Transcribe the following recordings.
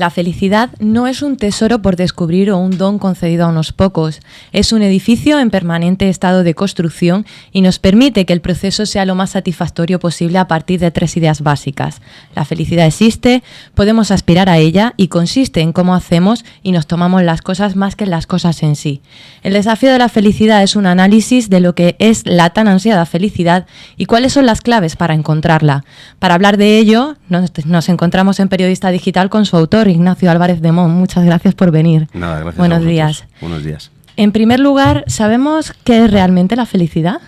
La felicidad no es un tesoro por descubrir o un don concedido a unos pocos. Es un edificio en permanente estado de construcción y nos permite que el proceso sea lo más satisfactorio posible a partir de 3 ideas básicas. La felicidad existe, podemos aspirar a ella y consiste en cómo hacemos y nos tomamos las cosas más que en las cosas en sí. El desafío de la felicidad es un análisis de lo que es la tan ansiada felicidad y cuáles son las claves para encontrarla. Para hablar de ello, nos encontramos en Periodista Digital con su autor, Ignacio Álvarez de Mon. Muchas gracias por venir. Nada, gracias. Buenos días. Buenos días. En primer lugar, ¿sabemos qué es realmente la felicidad?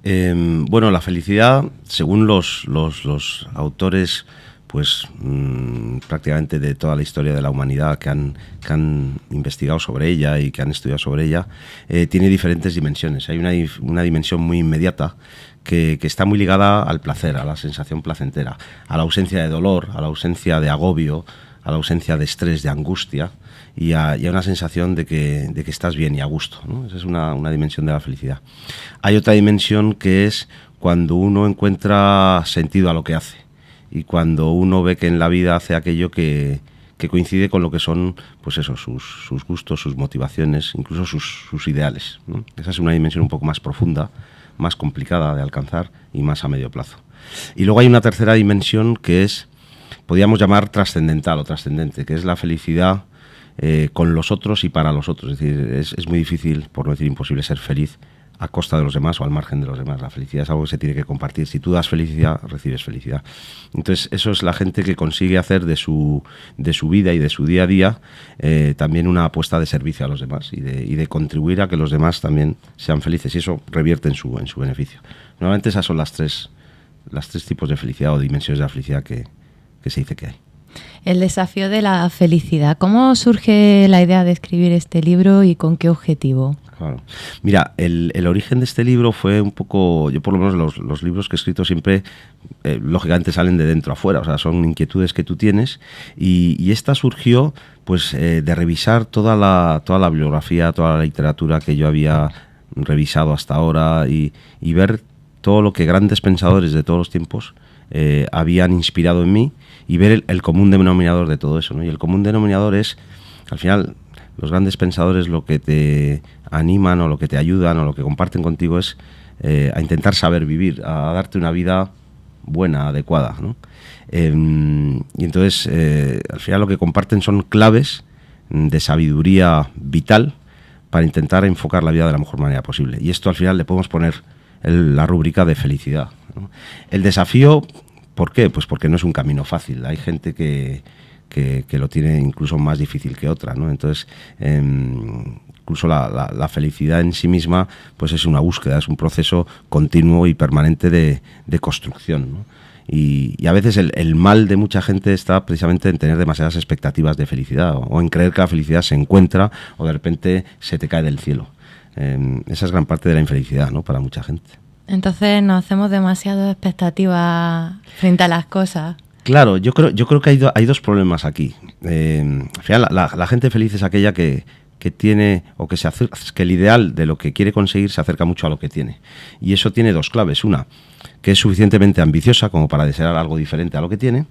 Bueno, la felicidad, según los autores, pues prácticamente de toda la historia de la humanidad que han investigado sobre ella y que han estudiado sobre ella, tiene diferentes dimensiones. Hay una dimensión muy inmediata que está muy ligada al placer, a la sensación placentera, a la ausencia de dolor, a la ausencia de agobio, a la ausencia de estrés, de angustia y a una sensación de que estás bien y a gusto, ¿no? Esa es una dimensión de la felicidad. Hay otra dimensión que es cuando uno encuentra sentido a lo que hace y cuando uno ve que en la vida hace aquello que coincide con lo que son, pues eso, sus gustos, sus motivaciones, incluso sus ideales, ¿no? Esa es una dimensión un poco más profunda, más complicada de alcanzar y más a medio plazo. Y luego hay una tercera dimensión que es, podríamos llamar trascendental o trascendente, que es la felicidad con los otros y para los otros. Es decir, es muy difícil, por no decir imposible, ser feliz a costa de los demás o al margen de los demás. La felicidad es algo que se tiene que compartir. Si tú das felicidad, recibes felicidad. Entonces, eso es la gente que consigue hacer de su vida y de su día a día también una apuesta de servicio a los demás y de contribuir a que los demás también sean felices, y eso revierte en su beneficio. Normalmente esas son las tres tipos de felicidad o dimensiones de la felicidad que se dice que hay. El desafío de la felicidad. ¿Cómo surge la idea de escribir este libro y con qué objetivo? Claro. Mira, el origen de este libro fue un poco, yo por lo menos los libros que he escrito siempre, lógicamente salen de dentro a fuera, o sea, son inquietudes que tú tienes y esta surgió pues de revisar toda la bibliografía, toda la literatura que yo había revisado hasta ahora y ver todo lo que grandes pensadores de todos los tiempos habían inspirado en mí y ver el común denominador de todo eso, ¿no? Y el común denominador es, al final, los grandes pensadores lo que te animan o lo que te ayudan o lo que comparten contigo es a intentar saber vivir, a darte una vida buena, adecuada, ¿no? Y entonces, al final lo que comparten son claves de sabiduría vital para intentar enfocar la vida de la mejor manera posible. Y esto al final le podemos poner la rúbrica de felicidad, ¿no? El desafío, ¿por qué? Pues porque no es un camino fácil. Hay gente que lo tiene incluso más difícil que otra, ¿no? Entonces, incluso la felicidad en sí misma pues es una búsqueda, es un proceso continuo y permanente de construcción, ¿no? Y a veces el mal de mucha gente está precisamente en tener demasiadas expectativas de felicidad o en creer que la felicidad se encuentra o de repente se te cae del cielo. Esa es gran parte de la infelicidad, ¿no? Para mucha gente. Entonces nos hacemos demasiadas expectativas frente a las cosas. Claro, yo creo que hay dos problemas aquí. Al final, la gente feliz es aquella que tiene, o que el ideal de lo que quiere conseguir se acerca mucho a lo que tiene. Y eso tiene dos claves. Una, que es suficientemente ambiciosa como para desear algo diferente a lo que tiene,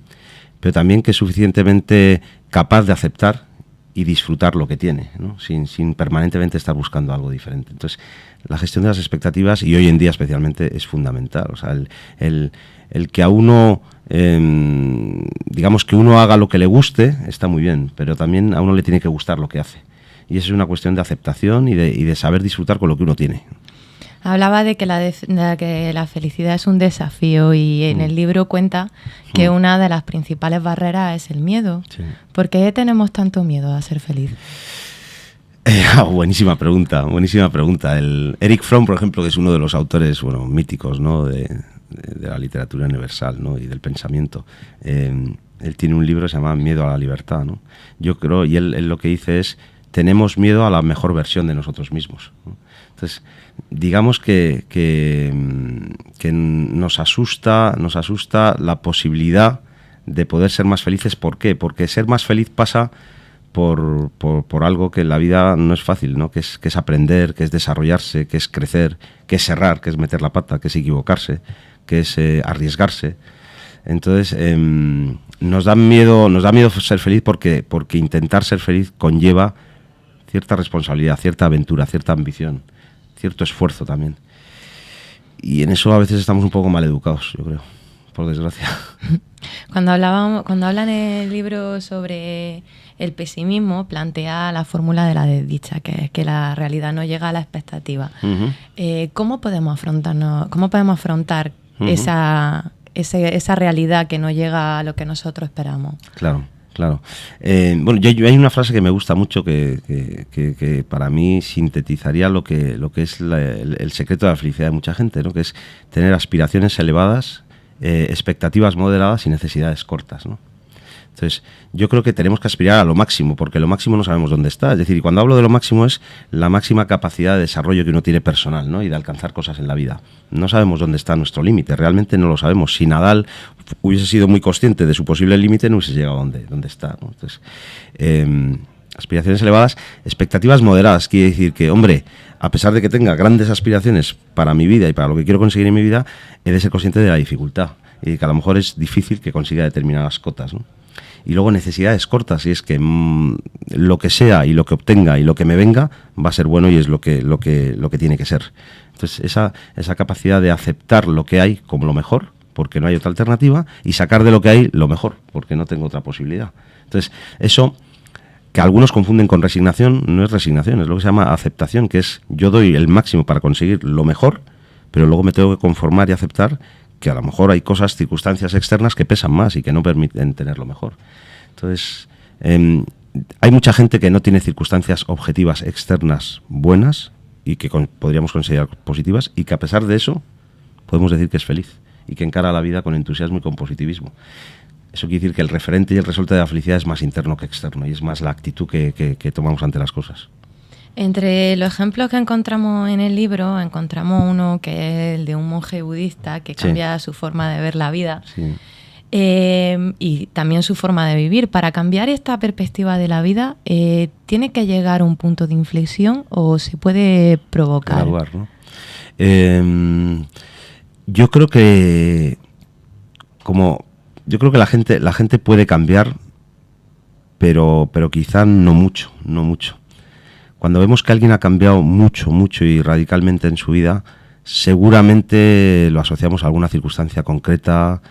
pero también que es suficientemente capaz de aceptar y disfrutar lo que tiene, ¿no? Sin permanentemente estar buscando algo diferente. Entonces, la gestión de las expectativas, y hoy en día especialmente, es fundamental. O sea, el que a uno, digamos que uno haga lo que le guste, está muy bien, pero también a uno le tiene que gustar lo que hace. Y eso es una cuestión de aceptación y de saber disfrutar con lo que uno tiene. Hablaba de que la felicidad es un desafío y en el libro cuenta que una de las principales barreras es el miedo. Sí. ¿Por qué tenemos tanto miedo a ser feliz? Buenísima pregunta. El Erich Fromm, por ejemplo, que es uno de los autores míticos, ¿no? de la literatura universal, ¿no? Y del pensamiento. Él tiene un libro que se llama Miedo a la libertad, ¿no? Yo creo, y él lo que dice es, tenemos miedo a la mejor versión de nosotros mismos, ¿no? Entonces, digamos que nos asusta la posibilidad de poder ser más felices. ¿Por qué? Porque ser más feliz pasa por algo que en la vida no es fácil, ¿no? Que es aprender, que es desarrollarse, que es crecer, que es errar, que es meter la pata, que es equivocarse, que es arriesgarse. Entonces, nos da miedo ser feliz porque intentar ser feliz conlleva cierta responsabilidad, cierta aventura, cierta ambición, cierto esfuerzo también. Y en eso a veces estamos un poco mal educados, yo creo, por desgracia. Cuando hablan en el libro sobre el pesimismo, plantea la fórmula de la desdicha, que es que la realidad no llega a la expectativa. Uh-huh. ¿Cómo podemos afrontar esa realidad que no llega a lo que nosotros esperamos? Claro. Bueno, hay una frase que me gusta mucho que para mí sintetizaría lo que es el secreto de la felicidad de mucha gente, ¿no? Que es tener aspiraciones elevadas, expectativas moderadas y necesidades cortas, ¿no? Entonces, yo creo que tenemos que aspirar a lo máximo, porque lo máximo no sabemos dónde está. Es decir, y cuando hablo de lo máximo es la máxima capacidad de desarrollo que uno tiene personal, ¿no? Y de alcanzar cosas en la vida. No sabemos dónde está nuestro límite, realmente no lo sabemos. Si Nadal hubiese sido muy consciente de su posible límite, no hubiese llegado donde está, ¿no? Entonces, aspiraciones elevadas, expectativas moderadas. Quiere decir que, hombre, a pesar de que tenga grandes aspiraciones para mi vida y para lo que quiero conseguir en mi vida, he de ser consciente de la dificultad y que a lo mejor es difícil que consiga determinadas cotas, ¿no? Y luego necesidades cortas, y es que lo que sea y lo que obtenga y lo que me venga va a ser bueno y es lo que tiene que ser. Entonces esa capacidad de aceptar lo que hay como lo mejor, porque no hay otra alternativa, y sacar de lo que hay lo mejor, porque no tengo otra posibilidad. Entonces eso, que algunos confunden con resignación, no es resignación, es lo que se llama aceptación, que es yo doy el máximo para conseguir lo mejor, pero luego me tengo que conformar y aceptar que a lo mejor hay cosas, circunstancias externas que pesan más y que no permiten tenerlo mejor. Entonces, hay mucha gente que no tiene circunstancias objetivas externas buenas y que podríamos considerar positivas, y que a pesar de eso podemos decir que es feliz y que encara la vida con entusiasmo y con positivismo. Eso quiere decir que el referente y el resultado de la felicidad es más interno que externo, y es más la actitud que tomamos ante las cosas. Entre los ejemplos que encontramos en el libro, encontramos uno que es el de un monje budista que cambia su forma de ver la vida, y también su forma de vivir. Para cambiar esta perspectiva de la vida, ¿tiene que llegar a un punto de inflexión o se puede provocar? Graduar, ¿no? Yo creo que la gente puede cambiar, pero quizá no mucho. Cuando vemos que alguien ha cambiado mucho y radicalmente en su vida, seguramente lo asociamos a alguna circunstancia concreta,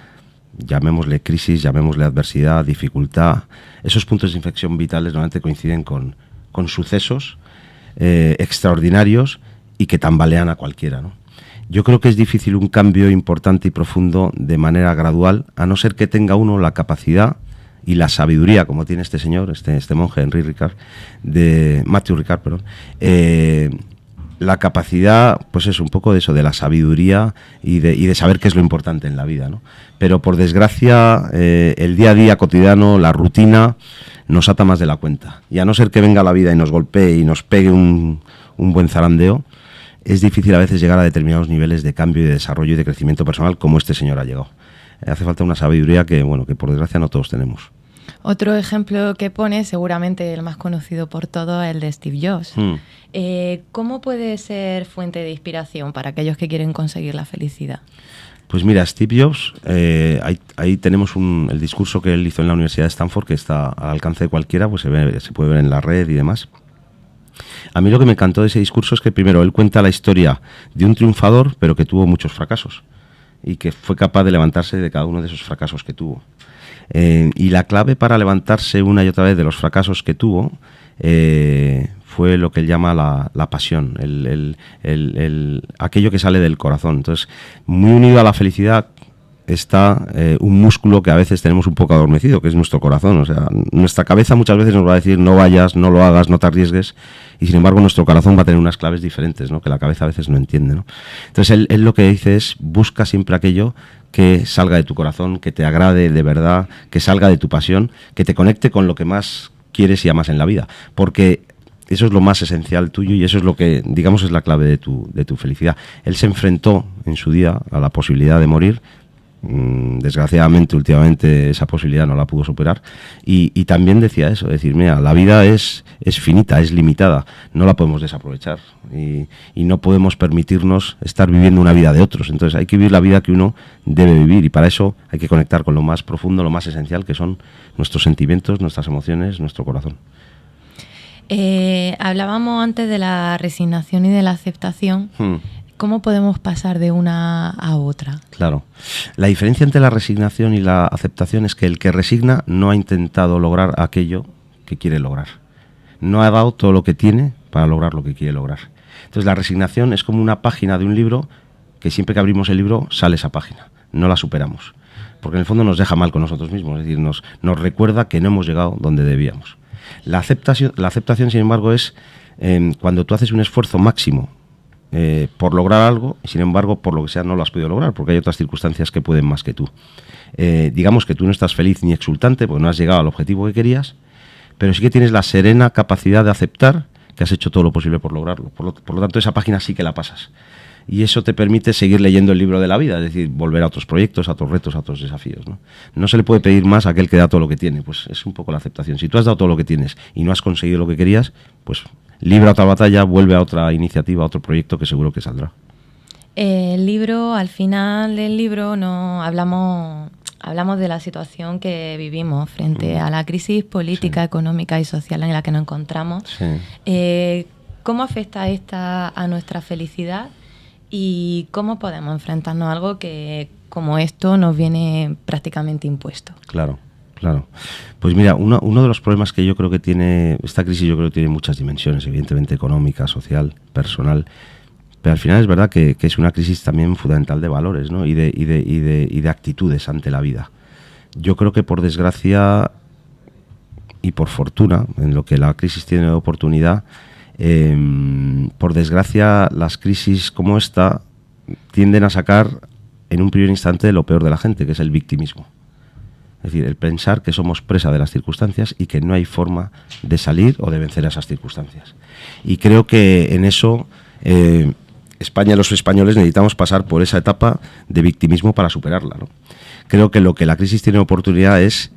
llamémosle crisis, llamémosle adversidad, dificultad. Esos puntos de inflexión vitales normalmente coinciden con sucesos extraordinarios y que tambalean a cualquiera, ¿no? Yo creo que es difícil un cambio importante y profundo de manera gradual, a no ser que tenga uno la capacidad y la sabiduría, como tiene este señor, este monje, Matthew Ricard, la capacidad, pues es un poco de eso, de la sabiduría y de saber qué es lo importante en la vida, ¿no? Pero por desgracia, el día a día cotidiano, la rutina, nos ata más de la cuenta. Y a no ser que venga la vida y nos golpee y nos pegue un buen zarandeo, es difícil a veces llegar a determinados niveles de cambio y de desarrollo y de crecimiento personal como este señor ha llegado. Hace falta una sabiduría que por desgracia no todos tenemos. Otro ejemplo que pone, seguramente el más conocido por todos, es el de Steve Jobs. ¿Cómo puede ser fuente de inspiración para aquellos que quieren conseguir la felicidad? Pues mira, Steve Jobs, ahí tenemos el discurso que él hizo en la Universidad de Stanford, que está al alcance de cualquiera, pues se puede ver en la red y demás. A mí lo que me encantó de ese discurso es que primero él cuenta la historia de un triunfador, pero que tuvo muchos fracasos y que fue capaz de levantarse de cada uno de esos fracasos que tuvo. Y la clave para levantarse una y otra vez de los fracasos que tuvo fue lo que él llama la pasión, aquello que sale del corazón. Entonces, muy unido a la felicidad está un músculo que a veces tenemos un poco adormecido, que es nuestro corazón. O sea, nuestra cabeza muchas veces nos va a decir no vayas, no lo hagas, no te arriesgues, y sin embargo nuestro corazón va a tener unas claves diferentes, ¿no? Que la cabeza a veces no entiende, ¿no? Entonces él lo que dice es busca siempre aquello que salga de tu corazón, que te agrade de verdad, que salga de tu pasión, que te conecte con lo que más quieres y amas en la vida, porque eso es lo más esencial tuyo y eso es lo que, digamos, es la clave de tu felicidad. Él se enfrentó en su día a la posibilidad de morir Desgraciadamente, últimamente esa posibilidad no la pudo superar. Y también decía eso, decir, mira, la vida es finita, es limitada, no la podemos desaprovechar y no podemos permitirnos estar viviendo una vida de otros. Entonces hay que vivir la vida que uno debe vivir, y para eso hay que conectar con lo más profundo, lo más esencial, que son nuestros sentimientos, nuestras emociones, nuestro corazón. Hablábamos antes de la resignación y de la aceptación. ¿Cómo podemos pasar de una a otra? Claro. La diferencia entre la resignación y la aceptación es que el que resigna no ha intentado lograr aquello que quiere lograr. No ha dado todo lo que tiene para lograr lo que quiere lograr. Entonces la resignación es como una página de un libro que siempre que abrimos el libro sale esa página. No la superamos. Porque en el fondo nos deja mal con nosotros mismos. Es decir, nos recuerda que no hemos llegado donde debíamos. La aceptación, sin embargo, es cuando tú haces un esfuerzo máximo por lograr algo, y sin embargo, por lo que sea, no lo has podido lograr, porque hay otras circunstancias que pueden más que tú. Digamos que tú no estás feliz ni exultante, porque no has llegado al objetivo que querías, pero sí que tienes la serena capacidad de aceptar que has hecho todo lo posible por lograrlo. Por lo tanto, esa página sí que la pasas. Y eso te permite seguir leyendo el libro de la vida, es decir, volver a otros proyectos, a otros retos, a otros desafíos, ¿no? No se le puede pedir más a aquel que da todo lo que tiene, pues es un poco la aceptación. Si tú has dado todo lo que tienes y no has conseguido lo que querías, pues libra otra batalla, vuelve a otra iniciativa, a otro proyecto que seguro que saldrá. El libro, al final del libro, no hablamos de la situación que vivimos frente a la crisis política, económica y social en la que nos encontramos. ¿Cómo afecta esta a nuestra felicidad? ¿Y cómo podemos enfrentarnos a algo que, como esto, nos viene prácticamente impuesto? Claro. Pues mira, uno de los problemas que yo creo que tiene esta crisis, yo creo que tiene muchas dimensiones, evidentemente económica, social, personal, pero al final es verdad que es una crisis también fundamental de valores, ¿no? y de actitudes ante la vida. Yo creo que por desgracia y por fortuna, en lo que la crisis tiene de oportunidad, por desgracia las crisis como esta tienden a sacar en un primer instante lo peor de la gente, que es el victimismo. Es decir, el pensar que somos presa de las circunstancias y que no hay forma de salir o de vencer a esas circunstancias. Y creo que en eso España y los españoles necesitamos pasar por esa etapa de victimismo para superarla, ¿no? Creo que lo que la crisis tiene oportunidad es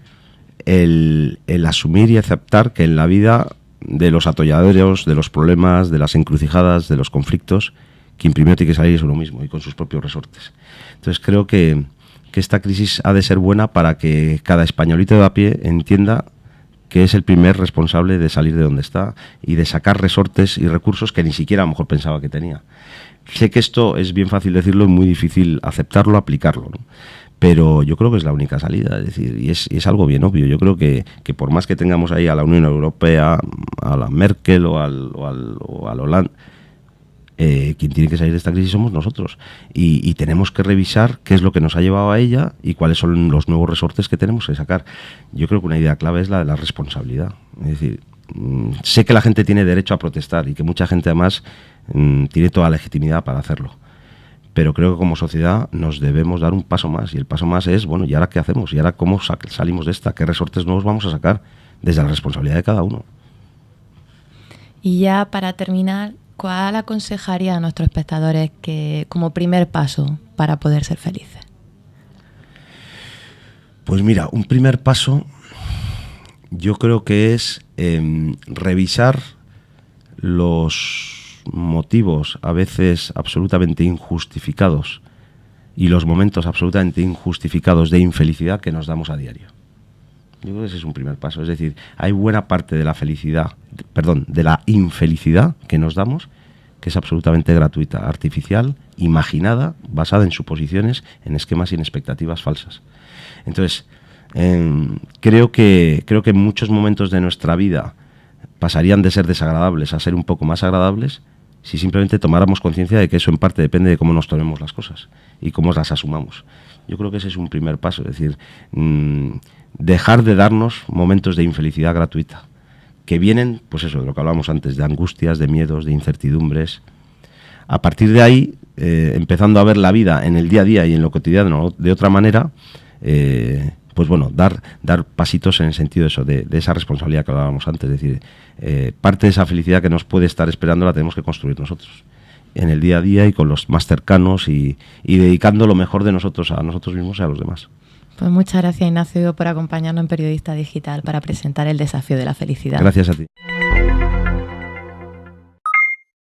el asumir y aceptar que en la vida, de los atolladeros, de los problemas, de las encrucijadas, de los conflictos, quien primero tiene que salir es uno mismo y con sus propios resortes. Entonces creo que esta crisis ha de ser buena para que cada españolito de a pie entienda que es el primer responsable de salir de donde está y de sacar resortes y recursos que ni siquiera a lo mejor pensaba que tenía. Sé que esto es bien fácil decirlo y muy difícil aceptarlo, aplicarlo, ¿no? Pero yo creo que es la única salida, es decir, y es algo bien obvio. Yo creo que por más que tengamos ahí a la Unión Europea, a la Merkel o al Hollande, quien tiene que salir de esta crisis somos nosotros. Y tenemos que revisar qué es lo que nos ha llevado a ella y cuáles son los nuevos resortes que tenemos que sacar. Yo creo que una idea clave es la de la responsabilidad. Es decir, sé que la gente tiene derecho a protestar y que mucha gente además tiene toda la legitimidad para hacerlo. Pero creo que como sociedad nos debemos dar un paso más, y el paso más es, bueno, ¿y ahora qué hacemos? ¿Y ahora cómo salimos de esta? ¿Qué resortes nuevos vamos a sacar? Desde la responsabilidad de cada uno. Y ya para terminar, ¿cuál aconsejaría a nuestros espectadores que como primer paso para poder ser felices? Pues mira, un primer paso yo creo que es revisar los motivos a veces absolutamente injustificados y los momentos absolutamente injustificados de infelicidad que nos damos a diario. Yo creo que ese es un primer paso. Es decir, hay buena parte de la de la infelicidad que nos damos que es absolutamente gratuita, artificial, imaginada, basada en suposiciones, en esquemas y en expectativas falsas. Entonces, creo que en muchos momentos de nuestra vida pasarían de ser desagradables a ser un poco más agradables si simplemente tomáramos conciencia de que eso en parte depende de cómo nos tomemos las cosas y cómo las asumamos. Yo creo que ese es un primer paso, es decir, dejar de darnos momentos de infelicidad gratuita, que vienen, pues eso, de lo que hablábamos antes, de angustias, de miedos, de incertidumbres. A partir de ahí, empezando a ver la vida en el día a día y en lo cotidiano de otra manera, pues bueno, dar pasitos en el sentido de eso, de esa responsabilidad que hablábamos antes. Es decir, parte de esa felicidad que nos puede estar esperando la tenemos que construir nosotros. en el día a día y con los más cercanos y dedicando lo mejor de nosotros a nosotros mismos y a los demás. Pues muchas gracias, Ignacio, por acompañarnos en Periodista Digital para presentar el desafío de la felicidad. Gracias a ti.